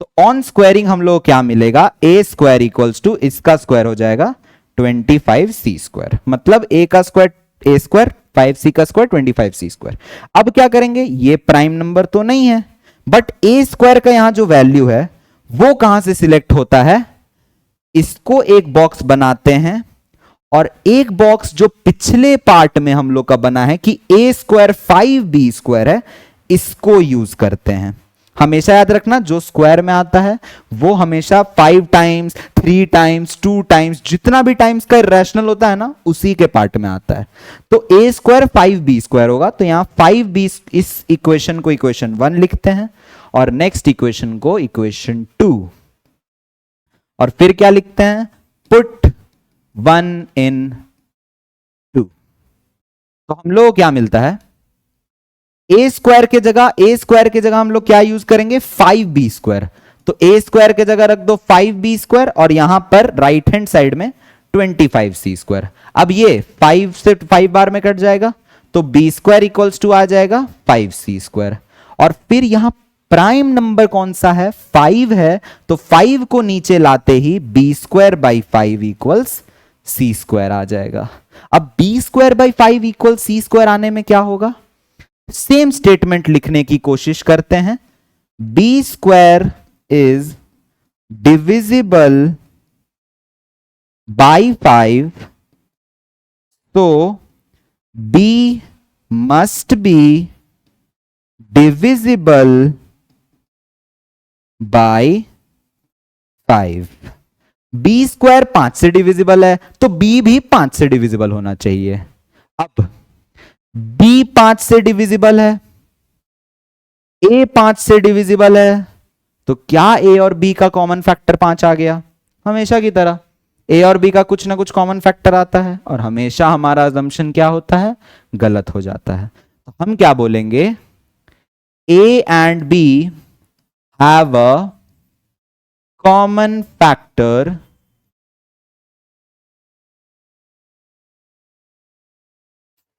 तो ऑन स्क्वायरिंग हम लोग क्या मिलेगा, a² इक्वल्स टू इसका स्क्वायर हो जाएगा 25c²। मतलब a का स्क्वायर a², 5c का स्क्वायर 25c²। अब क्या करेंगे, ये प्राइम नंबर तो नहीं है, बट a² का यहां जो वैल्यू है वो कहां से सिलेक्ट होता है, इसको एक बॉक्स बनाते हैं, और एक बॉक्स जो पिछले पार्ट में हम लोग का बना है कि a² 5b² है, इसको यूज करते हैं। हमेशा याद रखना, जो स्क्वायर में आता है वो हमेशा 5 टाइम्स, 3 टाइम्स, 2 टाइम्स, जितना भी टाइम्स का इरेशनल होता है ना, उसी के पार्ट में आता है। तो a² 5b² होगा, तो यहां 5b, इस इक्वेशन को इक्वेशन 1 लिखते हैं, और नेक्स्ट इक्वेशन को इक्वेशन 2, और फिर क्या लिखते हैं, पुट 1 इन 2। तो हम लोग क्या मिलता है, a² के जगह हम लोग क्या यूज करेंगे, 5b²। तो a² के जगह रख दो 5b², और यहां पर राइट हैंड साइड में 25c²। अब ये 5 से 5 बार में कट जाएगा, तो b² इक्वल्स टू आ जाएगा 5c²। और फिर यहां प्राइम नंबर कौन सा है, 5 है, तो 5 को नीचे लाते ही b² बाई 5 इक्वल्स c² आ जाएगा। अब b² बाई 5 इक्वल c² आने में क्या होगा, सेम स्टेटमेंट लिखने की कोशिश करते हैं। b² इज डिविजिबल बाई 5, तो b must be divisible by 5। B square 5 से डिविजिबल है तो बी भी 5 से डिविजिबल होना चाहिए। अब बी 5 से डिविजिबल है, ए 5 से डिविजिबल है, तो क्या ए और बी का कॉमन फैक्टर 5 आ गया? हमेशा की तरह ए और बी का कुछ ना कुछ कॉमन फैक्टर आता है और हमेशा हमारा अजम्पशन क्या होता है? गलत हो जाता है। तो हम क्या बोलेंगे? A and b have a common factor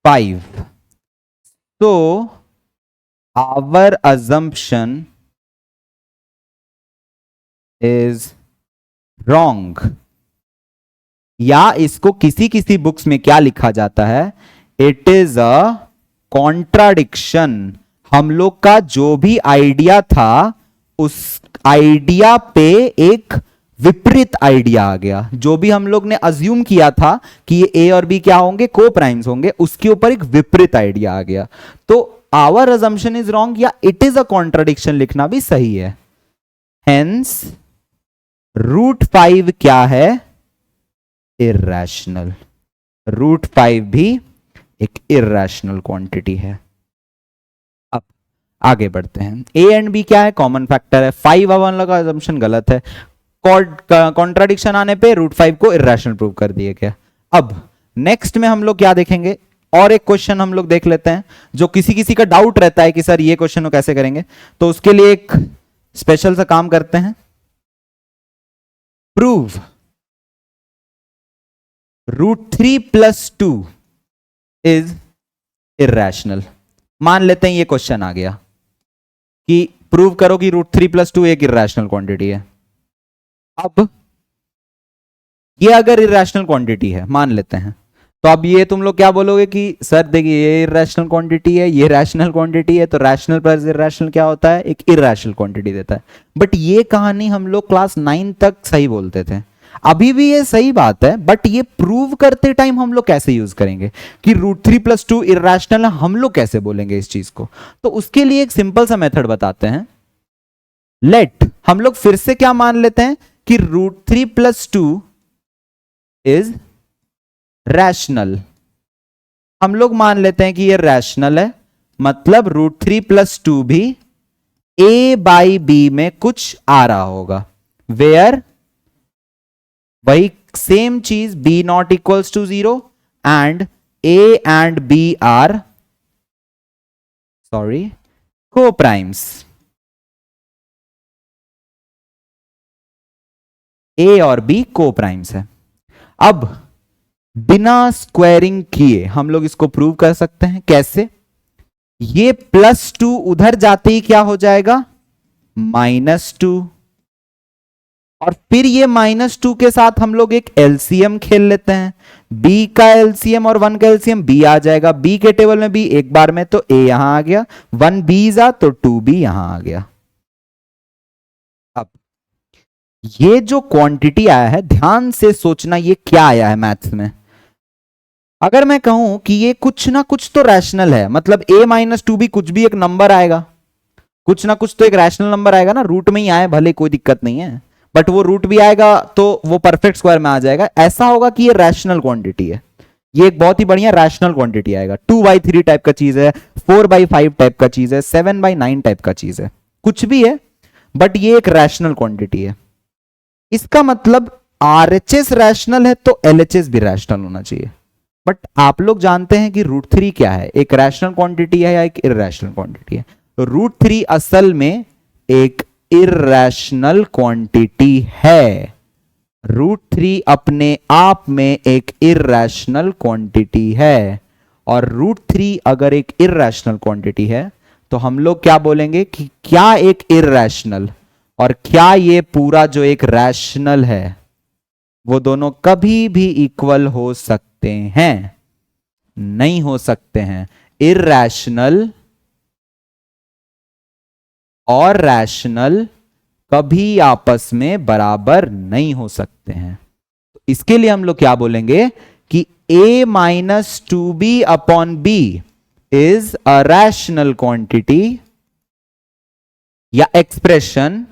5, so our assumption is wrong। या इसको किसी किसी बुक्स में क्या लिखा जाता है? It is a contradiction. हम लोग का जो भी आइडिया था उस आइडिया पे एक विपरीत आइडिया आ गया। जो भी हम लोग ने अज्यूम किया था कि ये ए और बी क्या होंगे? को प्राइम्स होंगे, उसके ऊपर एक विपरीत आइडिया आ गया। तो आवर अजम्पशन इज रॉन्ग या इट इज अ कॉन्ट्राडिक्शन लिखना भी सही है। हेंस √5 क्या है? इर्रेशनल। √5 भी एक इर्रेशनल क्वांटिटी है। अब आगे बढ़ते हैं। ए एंड बी क्या है? कॉमन फैक्टर है। 5 अब लगा, अजम्पशन गलत है। कॉन्ट्राडिक्शन आने पे √5 को इर्रेशनल प्रूव कर दिया गया। अब नेक्स्ट में हम लोग क्या देखेंगे? और एक क्वेश्चन हम लोग देख लेते हैं जो किसी किसी का डाउट रहता है कि सर ये क्वेश्चन को कैसे करेंगे, तो उसके लिए एक स्पेशल सा काम करते हैं। Prove √3 + 2 is irrational. मान लेते हैं ये क्वेश्चन आ गया कि प्रूव करो कि √3 + 2 एक इर्रेशनल क्वांटिटी है। अब ये अगर इरेशनल क्वांटिटी है मान लेते हैं, तो अब ये तुम लोग क्या बोलोगे कि सर देखिए ये इरेशनल क्वांटिटी है, ये रैशनल क्वांटिटी है, तो रैशनल प्लस इरेशनल क्या होता है? एक इरेशनल क्वांटिटी देता है। बट ये कहानी हम लोग क्लास 9 तक सही बोलते थे, अभी भी ये सही बात है, बट ये प्रूव करते टाइम हम लोग कैसे यूज करेंगे कि √3 + 2 इरेशनल है, हम लोग कैसे बोलेंगे इस चीज को? तो उसके लिए एक सिंपल सा मेथड बताते हैं। लेट हम लोग फिर से क्या मान लेते हैं कि √3 + 2 इज रैशनल। हम लोग मान लेते हैं कि ये रैशनल है, मतलब √3 + 2 भी a/b में कुछ आ रहा होगा, वेयर वही सेम चीज b0 = 0 and a and b are coprimes. A और बी को प्राइम्स है। अब बिना स्क्वायरिंग किए हम लोग इसको प्रूव कर सकते हैं। कैसे? ये +2 उधर जाते ही क्या हो जाएगा? -2, और फिर ये -2 के साथ हम लोग एक एलसीएम खेल लेते हैं। b का एलसीएम और 1 का एलसीएम b आ जाएगा। b के टेबल में b एक बार में, तो a यहां आ गया, 1b जा तो 2b यहां आ गया। अब ये जो क्वांटिटी आया है, ध्यान से सोचना ये क्या आया है मैथ्स में। अगर मैं कहूं कि ये कुछ ना कुछ तो रैशनल है, मतलब a - 2 भी कुछ भी एक नंबर आएगा, कुछ ना कुछ तो एक रैशनल नंबर आएगा ना, रूट में ही आए भले कोई दिक्कत नहीं है, बट वो रूट भी आएगा तो वो परफेक्ट स्क्वायर में आ जाएगा। ऐसा होगा कि ये रैशनल क्वांटिटी है, ये एक बहुत ही बढ़िया रैशनल क्वांटिटी आएगा। 2/3 टाइप का चीज है, 4/5 टाइप का चीज है, 7/9 टाइप का चीज है, कुछ भी है, बट ये एक रैशनल क्वांटिटी है। इसका मतलब RHS रैशनल है तो LHS भी रैशनल होना चाहिए। बट आप लोग जानते हैं कि √3 क्या है? एक रैशनल क्वांटिटी है या एक इररेशनल क्वांटिटी है? √3 असल में एक इररेशनल क्वांटिटी है। √3 अपने आप में एक इररेशनल क्वांटिटी है, और √3 अगर एक इररेशनल क्वांटिटी है तो हम लोग क्या बोलेंगे कि क्या एक इररेशनल और क्या ये पूरा जो एक रैशनल है वो दोनों कभी भी इक्वल हो सकते हैं? नहीं हो सकते हैं। इररेशनल और रैशनल कभी आपस में बराबर नहीं हो सकते हैं। तो इसके लिए हम लोग क्या बोलेंगे कि a - 2b/b is a rational quantity या एक्सप्रेशन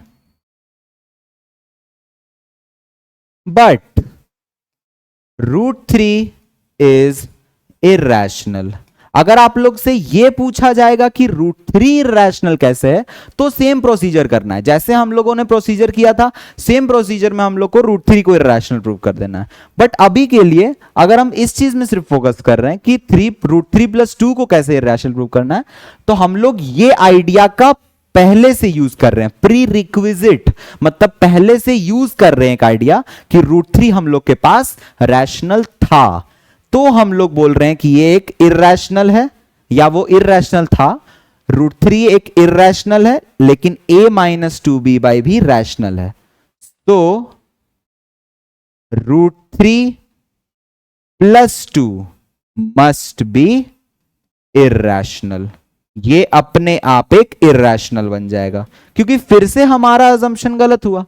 बट √3 इज इर्रेशनल। अगर आप लोग से यह पूछा जाएगा कि √3 इर्रेशनल कैसे है, तो सेम प्रोसीजर करना है जैसे हम लोगों ने प्रोसीजर किया था। सेम प्रोसीजर में हम लोग को √3 को इर्रेशनल प्रूव कर देना है। बट अभी के लिए अगर हम इस चीज में सिर्फ फोकस कर रहे हैं कि √3 + 2 को कैसे इर्रेशनल प्रूव करना है, तो हम लोग ये आइडिया का पहले से यूज कर रहे हैं, प्री रिक्विजिट, मतलब पहले से यूज कर रहे हैं एक आइडिया कि √3 हम लोग के पास रैशनल था। तो हम लोग बोल रहे हैं कि ये एक इर्रेशनल है या वो इर्रेशनल था। √3 एक इर्रेशनल है, लेकिन a-2b भी रैशनल है। तो √3 + 2 मस्ट बी इर्रेशनल। ये अपने आप एक इर्रेशनल बन जाएगा, क्योंकि फिर से हमारा अजम्पशन गलत हुआ।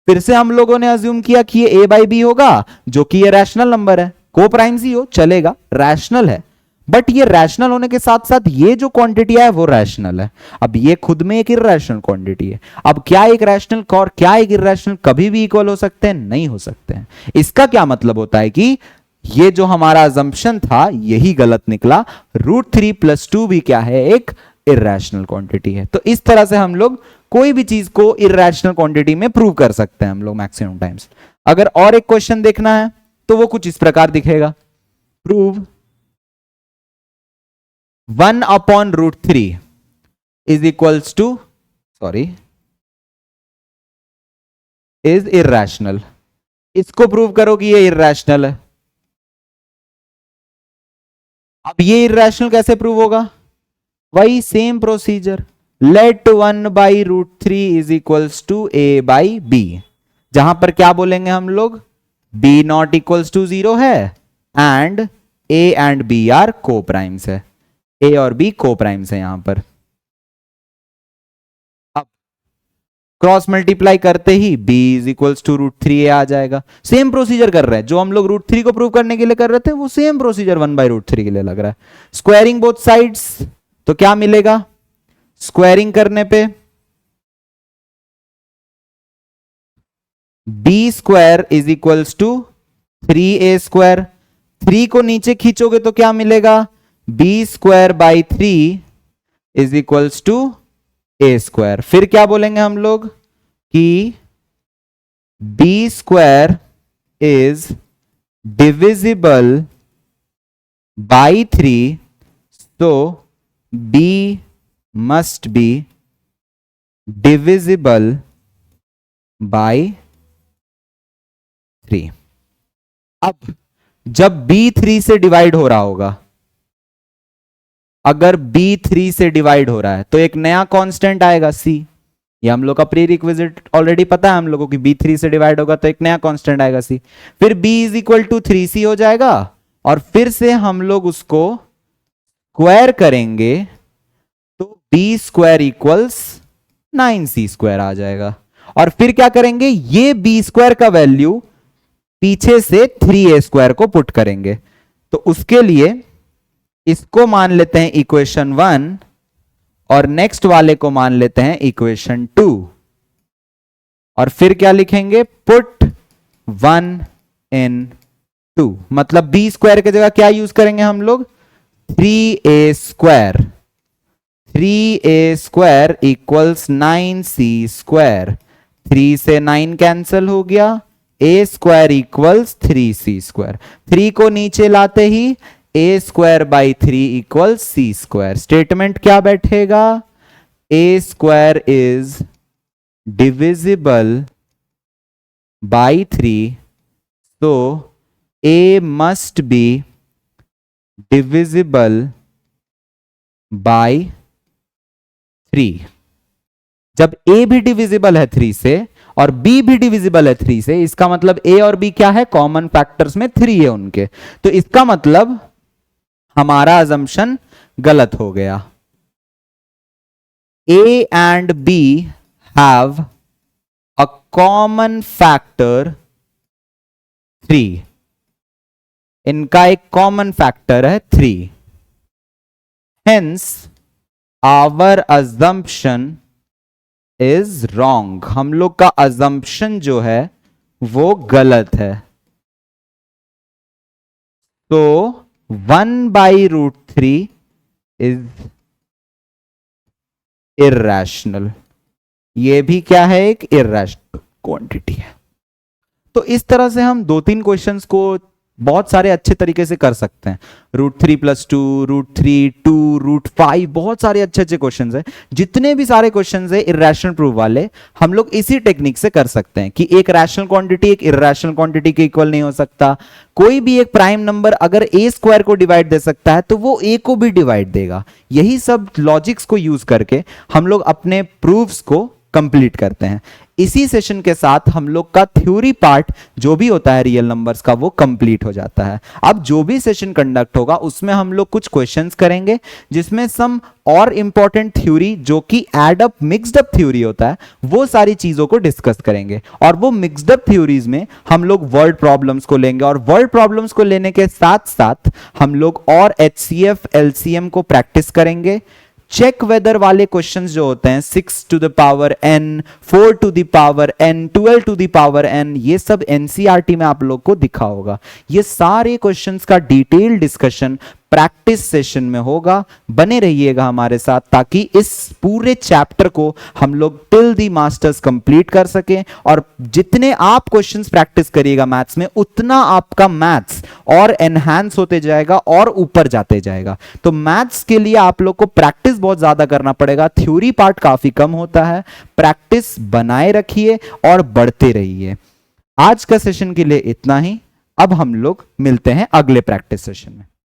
फिर से हम लोगों ने अज्यूम किया कि ये a/b होगा, जो कि ये रैशनल नंबर है, को प्राइम्स ही हो चलेगा, रैशनल है। बट ये रैशनल होने के साथ साथ ये जो क्वांटिटी है वो रैशनल है। अब ये खुद में एक इर्रेशनल क्वांटिटी है। अब क्या एक रैशनल और क्या एक इर्रेशनल कभी भी इक्वल हो सकते हैं? नहीं हो सकते हैं। इसका क्या मतलब होता है कि ये जो हमारा अजम्पशन था यही गलत निकला। √3 + 2 भी क्या है? एक इर्रेशनल क्वांटिटी है। तो इस तरह से हम लोग कोई भी चीज को इर्रेशनल क्वांटिटी में प्रूव कर सकते हैं हम लोग मैक्सिमम टाइम्स। अगर और एक क्वेश्चन देखना है तो वो कुछ इस प्रकार दिखेगा। Prove 1/√3 is equals two is irrational. इसको प्रूव करो कि ये इर्रेशनल है। अब ये इर्रेशनल कैसे प्रूव होगा? वही same procedure, let 1/√3 is equals to a/b, जहां पर क्या बोलेंगे हम लोग? b0 इक्वल्स टू 0 है and a and b are coprimes है। a और b को प्राइम्स है यहां पर। अब क्रॉस मल्टीप्लाई करते ही b is equals to √3a आ जाएगा। सेम प्रोसीजर कर रहे हैं जो हम लोग √3 को प्रूव करने के लिए कर रहे थे, वो सेम प्रोसीजर 1/√3 के लिए लग रहा है। स्क्वायरिंग बोथ साइड्स, तो क्या मिलेगा? स्क्वायरिंग करने पे b² is equals to 3a²। 3 को नीचे खींचोगे तो क्या मिलेगा? b²/3 is equals to a²। फिर क्या बोलेंगे हम लोग कि b² इज डिविजिबल बाई 3, तो b must be divisible by 3। अब जब b 3 से डिवाइड हो रहा होगा, अगर b 3 से डिवाइड हो रहा है तो एक नया कांस्टेंट आएगा c। ये हम लोग का प्री रिक्विजिट ऑलरेडी पता है हम लोगों की, b 3 से डिवाइड होगा तो एक नया कांस्टेंट आएगा c। फिर b is equal to 3c हो जाएगा, और फिर से हम लोग उसको स्क्वायर करेंगे तो b² इक्वल्स 9c² आ जाएगा। और फिर क्या करेंगे? ये b² का वैल्यू पीछे से 3a² को पुट करेंगे। तो उसके लिए इसको मान लेते हैं इक्वेशन 1 और नेक्स्ट वाले को मान लेते हैं इक्वेशन 2। और फिर क्या लिखेंगे? पुट 1 in 2, मतलब b² की जगह क्या यूज करेंगे हम लोग? 3a²। 3a² equals 9c²। 3 से 9 कैंसिल हो गया, a² इक्वल्स 3c²। 3 को नीचे लाते ही a²/3 इक्वल्स c²। स्टेटमेंट क्या बैठेगा? a² इज डिविजिबल बाई 3, तो a must be divisible by 3। जब a भी डिविजिबल है 3 से और b भी डिविजिबल है 3 से, इसका मतलब a और b क्या है? कॉमन फैक्टर्स में 3 है उनके। तो इसका मतलब हमारा अजम्पशन गलत हो गया। a and b have a common factor 3। इनका एक कॉमन फैक्टर है 3। Hence, our assumption is wrong। हम लोग का assumption जो है वो गलत है। तो 1/√3 इज इर्रेशनल। ये भी क्या है, एक इर्रेशनल क्वांटिटी है। तो इस तरह से हम 2-3 क्वेश्चंस को बहुत सारे अच्छे तरीके से कर सकते हैं। √3 + 2, √3 2, √5, बहुत सारे अच्छे अच्छे क्वेश्चंस हैं। जितने भी सारे क्वेश्चंस हैं इर्रेशनल प्रूफ वाले, हम लोग इसी टेक्निक से कर सकते हैं कि एक रैशनल क्वांटिटी एक इर्रेशनल क्वांटिटी के इक्वल नहीं हो सकता। कोई भी एक प्राइम नंबर अगर a² को डिवाइड दे सकता है तो वो a को भी डिवाइड देगा। यही सब लॉजिक्स को यूज करके हम लोग अपने प्रूफ्स को कंप्लीट करते हैं। इसी सेशन के साथ हम लोग का थ्योरी पार्ट जो भी होता है रियल नंबर्स का वो कंप्लीट हो जाता है। अब जो भी सेशन कंडक्ट होगा उसमें हम लोग कुछ क्वेश्चंस करेंगे जिसमें सम और इंपॉर्टेंट थ्योरी जो कि add up mixed up theory होता है वो सारी चीजों को डिस्कस करेंगे। और वो मिक्स्ड अप थ्योरीज में हम लोग वर्ड प्रॉब्लम्स को लेंगे और वर्ड प्रॉब्लम्स को लेने के साथ साथ हम लोग और HCF LCM को प्रैक्टिस करेंगे। चेक वेदर वाले क्वेश्चंस जो होते हैं 6 to the power n, 4 to the power n, 12 to the power n, ये सब NCERT में आप लोग को दिखा होगा। ये सारे क्वेश्चंस का डिटेल डिस्कशन प्रैक्टिस सेशन में होगा। बने रहिएगा हमारे साथ ताकि इस पूरे चैप्टर को हम लोग टिल दी मास्टर्स कंप्लीट कर सकें। और जितने आप क्वेश्चंस प्रैक्टिस करिएगा मैथ्स में उतना आपका मैथ्स और एनहांस होते जाएगा और ऊपर जाते जाएगा। तो मैथ्स के लिए आप लोग को प्रैक्टिस बहुत ज्यादा करना पड़ेगा। थ्योरी पार्ट काफी कम होता है। प्रैक्टिस बनाए रखिए और बढ़ते रहिए। आज का सेशन के लिए इतना ही। अब हम लोग मिलते हैं अगले प्रैक्टिस सेशन में।